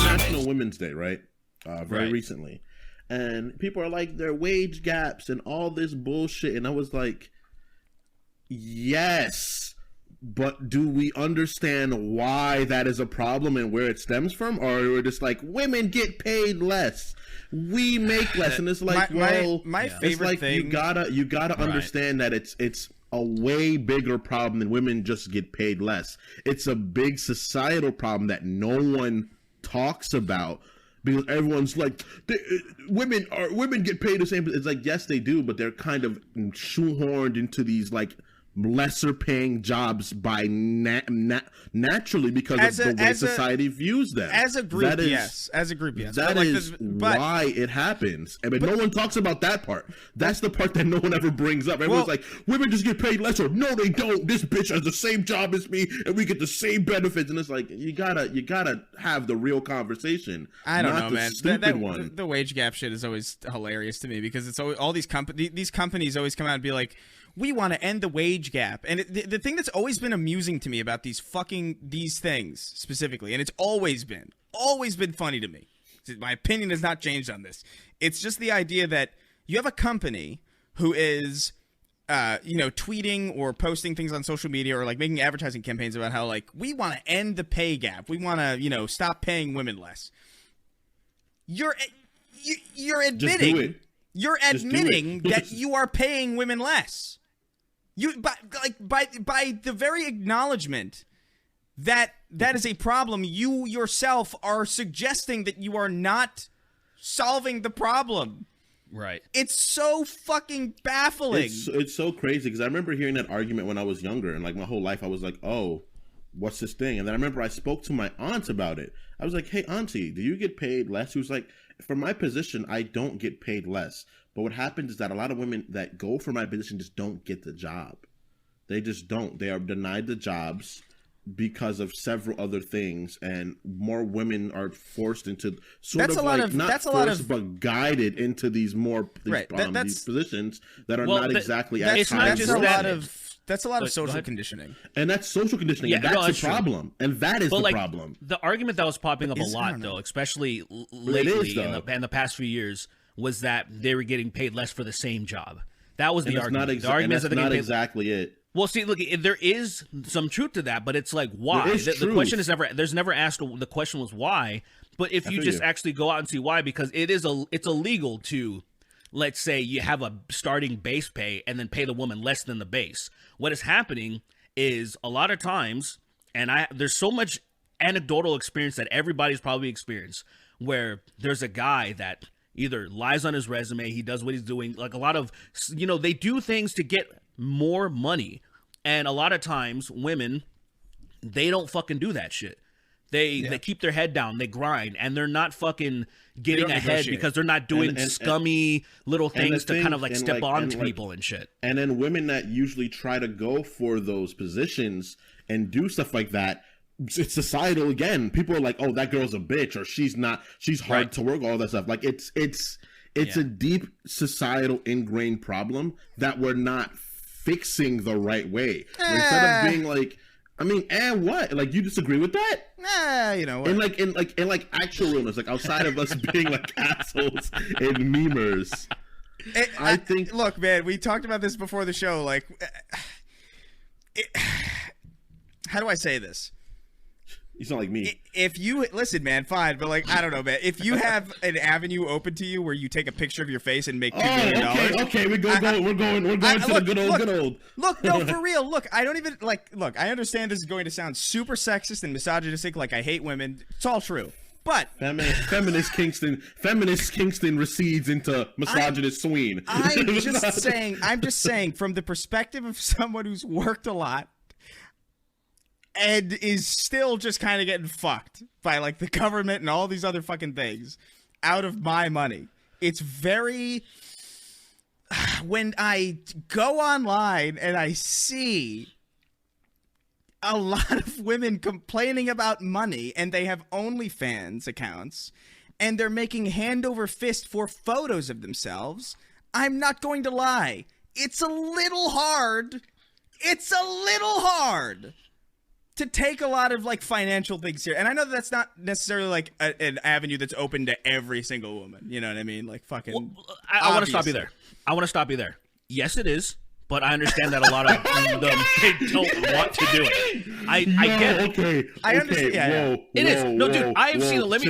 National Women's Day, right? Very recently. And people are like, their wage gaps and all this bullshit. And I was like, yes, but do we understand why that is a problem and where it stems from? Or we're just like, women get paid less, we make less. And it's like, my favorite like thing, you gotta understand that it's a way bigger problem than women just get paid less. It's a big societal problem that no one talks about. Because everyone's like, women get paid the same. It's like, yes, they do, but they're kind of shoehorned into these like lesser paying jobs by naturally because of the way society views them. As a group, yes. As a group, yes. That is why it happens. But no one talks about that part. That's the part that no one ever brings up. Everyone's like, women just get paid less, or no, they don't. This bitch has the same job as me, and we get the same benefits. And it's like, you gotta have the real conversation. I don't know, man. Stupid one. The wage gap shit is always hilarious to me because it's always, all these companies always come out and be like, we want to end the wage gap. And the thing that's always been amusing to me about these things specifically, and it's always been funny to me. My opinion has not changed on this. It's just the idea that you have a company who is, tweeting or posting things on social media or like making advertising campaigns about how like, we want to end the pay gap. We want to, stop paying women less. You're admitting that you are paying women less. By the very acknowledgement that is a problem, you yourself are suggesting that you are not solving the problem. Right. It's so fucking baffling. It's so crazy because I remember hearing that argument when I was younger, and like my whole life I was like, oh, what's this thing? And then I remember I spoke to my aunt about it. I was like, hey, auntie, do you get paid less? She was like, for my position, I don't get paid less. But what happens is that a lot of women that go for my position just don't get the job. They just don't. They are denied the jobs because of several other things, and more women are forced into but guided into these these positions that are not exactly as high. That's a lot of social conditioning. And that's social conditioning, and that's the problem. And that is the problem. The argument that was popping up a lot, though, especially lately in the past few years, was that they were getting paid less for the same job. That was the argument. The argument is that not exactly it. Well, see, look, there is some truth to that, but it's like, why? The question is never asked. The question was why. But if you just actually go out and see why, because it's illegal to, let's say you have a starting base pay and then pay the woman less than the base. What is happening is a lot of times, and there's so much anecdotal experience that everybody's probably experienced, where there's a guy that either lies on his resume, he does what he's doing, like a lot of, they do things to get more money. And a lot of times women, they don't fucking do that shit. They keep their head down, they grind, and they're not fucking getting ahead because they're not doing scummy little things to kind of like step on to people and shit. And then women that usually try to go for those positions and do stuff like that, it's societal again. People are like, oh, that girl's a bitch, or she's hard to work, all that stuff. Like it's a deep societal ingrained problem that we're not fixing the right way. Instead of being like, I mean, what? Like, you disagree with that? You know what? In actual rumors, like outside of us being like assholes and memers. I think. Look, man, we talked about this before the show. Like, how do I say this? You sound like me. If you listen, man, fine, but like, I don't know, man. If you have an avenue open to you where you take a picture of your face and make $2 million, okay, we're going to the good old. Look, no, for real. Look, I don't even Look, I understand this is going to sound super sexist and misogynistic. Like, I hate women. It's all true. But feminist Kingston recedes into misogynist Sween. I'm just saying, from the perspective of someone who's worked a lot and is still just kind of getting fucked by like the government and all these other fucking things out of my money. It's very, when I go online and I see a lot of women complaining about money, and they have OnlyFans accounts, and they're making hand over fist for photos of themselves, I'm not going to lie. It's a little hard to take a lot of like financial things here. And I know that's not necessarily like an avenue that's open to every single woman. You know what I mean? Like fucking. Well, I want to stop you there. Yes, it is. But I understand that a lot of them they don't want to do it. I get it. Okay. I understand. Yeah. It is. No, dude. I have seen it. Let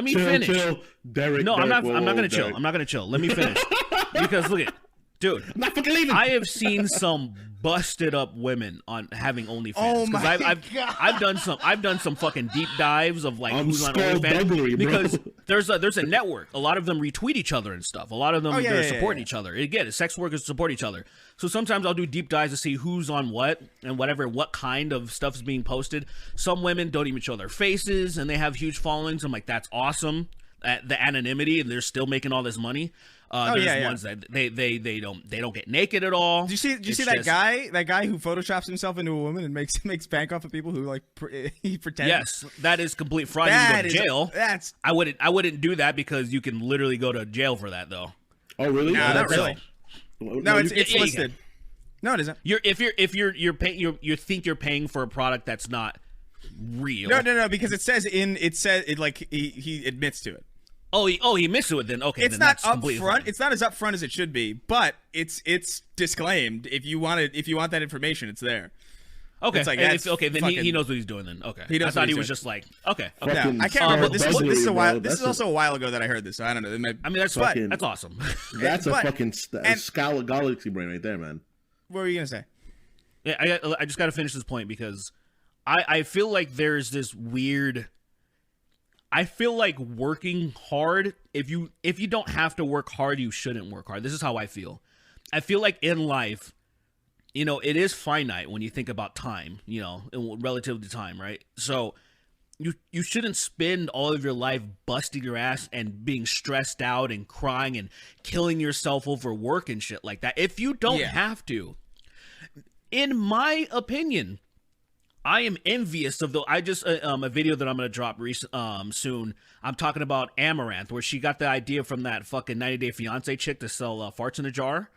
me finish. Derek, no, I'm not gonna chill. I'm not gonna chill. Let me finish. Because look at, dude. I'm not fucking leaving. I have seen some busted up women on having OnlyFans. Oh my God. I've done some fucking deep dives of like who's on OnlyFans because there's a network. A lot of them retweet each other and stuff. A lot of them they're supporting each other. Again, sex workers support each other. So sometimes I'll do deep dives to see who's on what and what kind of stuff is being posted. Some women don't even show their faces and they have huge followings. I'm like, that's awesome. The anonymity, and they're still making all this money. There's ones that they don't get naked at all. Did you see that guy who photoshops himself into a woman and makes bank off of people who like he pretends? Yes, that is complete fraud. You can go to jail. I wouldn't do that because you can literally go to jail for that though. Oh really? No, not really. No, it's listed. No, it isn't. If you're paying you think you're paying for a product that's not real. No, because it says he admits to it. Oh, he admits to it then. Okay, it's not upfront. It's not as upfront as it should be, but it's disclaimed. If you want that information, it's there. Okay, it's like, then he knows what he's doing then. Okay, I thought he was just like, okay. No, I can't remember. This is also a while ago that I heard this, so I don't know. I mean, that's awesome. That's a fucking galaxy brain right there, man. What were you gonna say? Yeah, I just got to finish this point because I feel like there's this weird. I feel like working hard, if you don't have to work hard, you shouldn't work hard. This is how I feel. I feel like in life, it is finite when you think about time, relative to time, right? So you shouldn't spend all of your life busting your ass and being stressed out and crying and killing yourself over work and shit like that. If you don't have to. In my opinion, I am envious of I just a video that I'm gonna drop soon. I'm talking about Amaranth, where she got the idea from that fucking 90 Day Fiance chick to sell farts in a jar,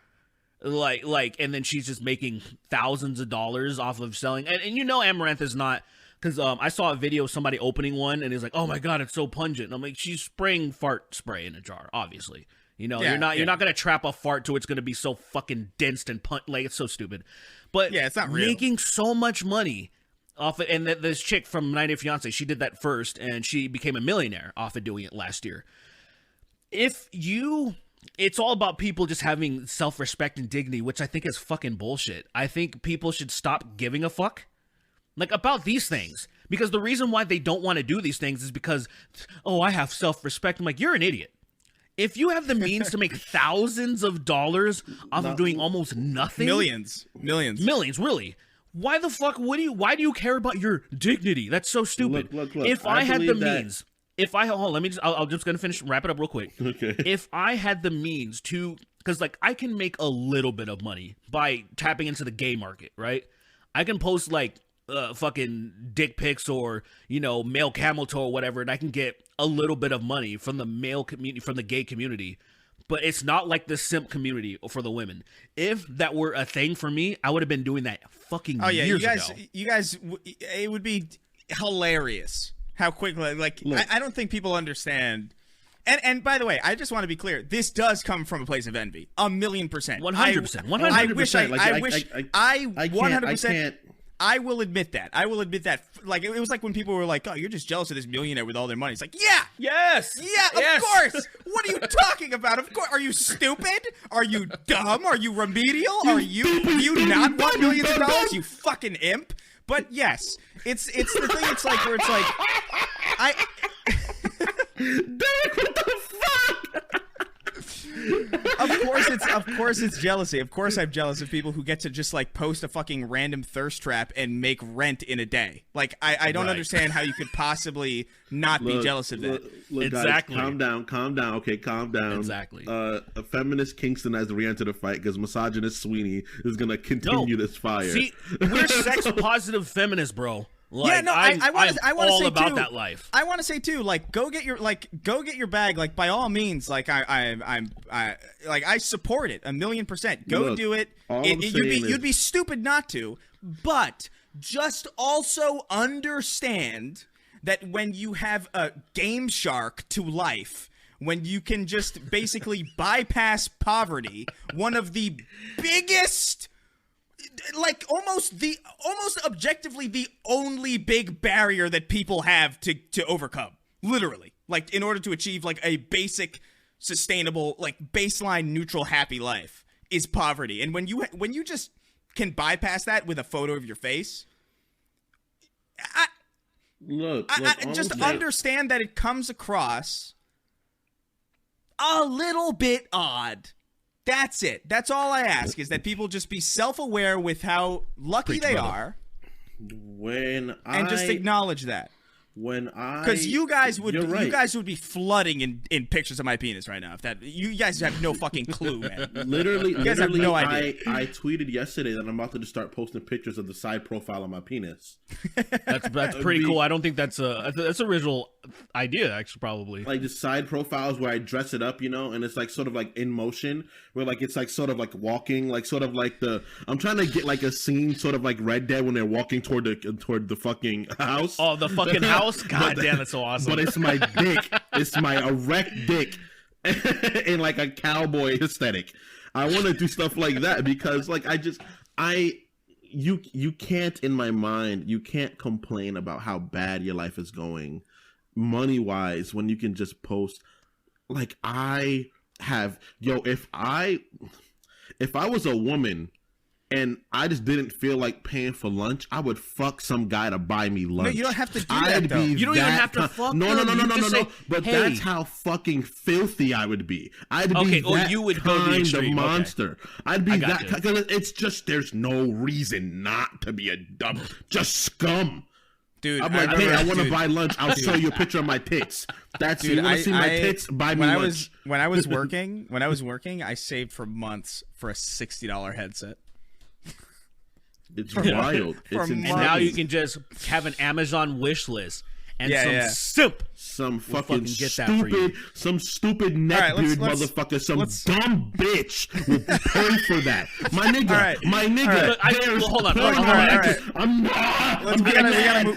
and then she's just making thousands of dollars off of selling. And Amaranth is not, because I saw a video of somebody opening one and he's like, oh my god, it's so pungent. And I'm like, she's spraying fart spray in a jar, obviously. You're not gonna trap a fart to it's gonna be so fucking dense and it's so stupid. But it's not real. Making so much money off it, and this chick from 90 Day Fiance, she did that first, and she became a millionaire off of doing it last year. It's all about people just having self-respect and dignity, which I think is fucking bullshit. I think people should stop giving a fuck, about these things, because the reason why they don't want to do these things is because, I have self-respect. I'm like, you're an idiot. If you have the means to make thousands of dollars off of doing almost nothing, millions, really. Why the fuck why do you care about your dignity? That's so stupid. Look. If I had the means, I'm just gonna wrap it up real quick. Okay. If I had the means to, because I can make a little bit of money by tapping into the gay market, right? I can post fucking dick pics or male camel toe or whatever, and I can get a little bit of money from the male community, from the gay community. But it's not like the simp community for the women. If that were a thing for me, I would have been doing that fucking years ago. You guys, it would be hilarious how quickly, I don't think people understand. And by the way, I just want to be clear. This does come from a place of envy. 1,000,000%. 100%. I wish I 100%. I will admit that. It was like when people were like, "Oh, you're just jealous of this millionaire with all their money." It's like, yeah, yes, of course. What are you talking about? Of course. Are you stupid? Are you dumb? Are you remedial? Are you not want millions of dollars? You fucking imp. But yes, it's the thing. It's like where it's like, Derek, what the fuck? Of course it's jealousy. Of course I'm jealous of people who get to just post a fucking random thirst trap and make rent in a day. I don't understand how you could possibly not be jealous of that. Look, exactly. Guys, calm down. Okay, calm down. Exactly. A feminist Kingston has to re-enter the fight because misogynist Sweeney is gonna continue this fire. See, we're sex positive feminists, bro. I want to say about too, that life. I want to say too, go get your bag. By all means, I support it 1,000,000%. Go do it. You'd be stupid not to. But just also understand that when you have a Game Shark to life, when you can just basically bypass poverty, one of the biggest, like almost objectively the only big barrier that people have to overcome, literally, like in order to achieve like a basic, sustainable, like baseline neutral happy life is poverty. And when you just can bypass that with a photo of your face, I just understand that it comes across a little bit odd. That's it. That's all I ask, is that people just be self-aware with how lucky they are, and just acknowledge that. Because you guys would be flooding in pictures of my penis right now. If that, you guys have no fucking clue, man. Literally, you guys have no idea. I tweeted yesterday that I'm about to just start posting pictures of the side profile of my penis. That's pretty cool. I don't think that's a original idea. Actually, probably like the side profiles where I dress it up, and it's like sort of like in motion, where like it's like sort of like walking, like sort of like I'm trying to get like a scene, sort of like Red Dead when they're walking toward the fucking house. Oh, the fucking house. God damn, that's so awesome. But it's my dick. It's my erect dick in like a cowboy aesthetic. I want to do stuff like that because like you can't, in my mind, you can't complain about how bad your life is going money wise when you can just post like if I was a woman and I just didn't feel like paying for lunch, I would fuck some guy to buy me lunch. No, you don't have to do that, though. You don't even have to fuck No. Say, but hey. that's how fucking filthy I would be. I'd be you would go to the kind of extreme. monster. Okay. I'd be that because it's just there's no reason not to be a dumb, just scum. Dude, I'm like, hey, I want to buy lunch. I'll show you a picture of my tits. That's you want to see my tits? Buy me lunch. When I was working, I saved for months for a $60 headset. It's wild. And now you can just have an Amazon wish list and some fucking stupid neckbeard motherfucker, some dumb bitch will pay for that. My nigga, hold on. I'm not.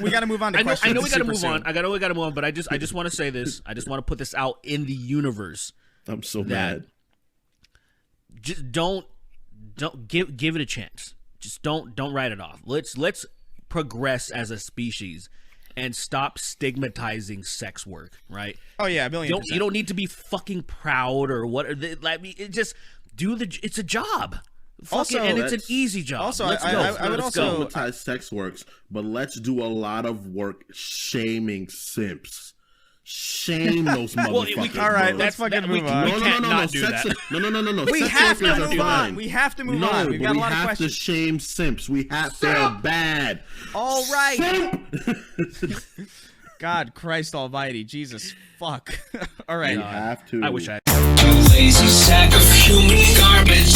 We gotta move on to questions. I know we gotta move on. But I just want to say this. I just want to put this out in the universe. I'm so mad. Just don't give it a chance. Just don't write it off. Let's progress as a species and stop stigmatizing sex work, right? Oh yeah, a million percent. You don't need to be fucking proud or what. Just do it's a job. And it's an easy job. Also, I would also stigmatize sex works, but let's do a lot of work shaming simps. Shame those motherfuckers. All right, let's fucking move on. No. We have to move on. We have to move on. We've got a lot of questions. We have to shame simps. They're bad. All right. God Christ Almighty, Jesus fuck. All right. We have to. I wish I. You lazy sack of human garbage.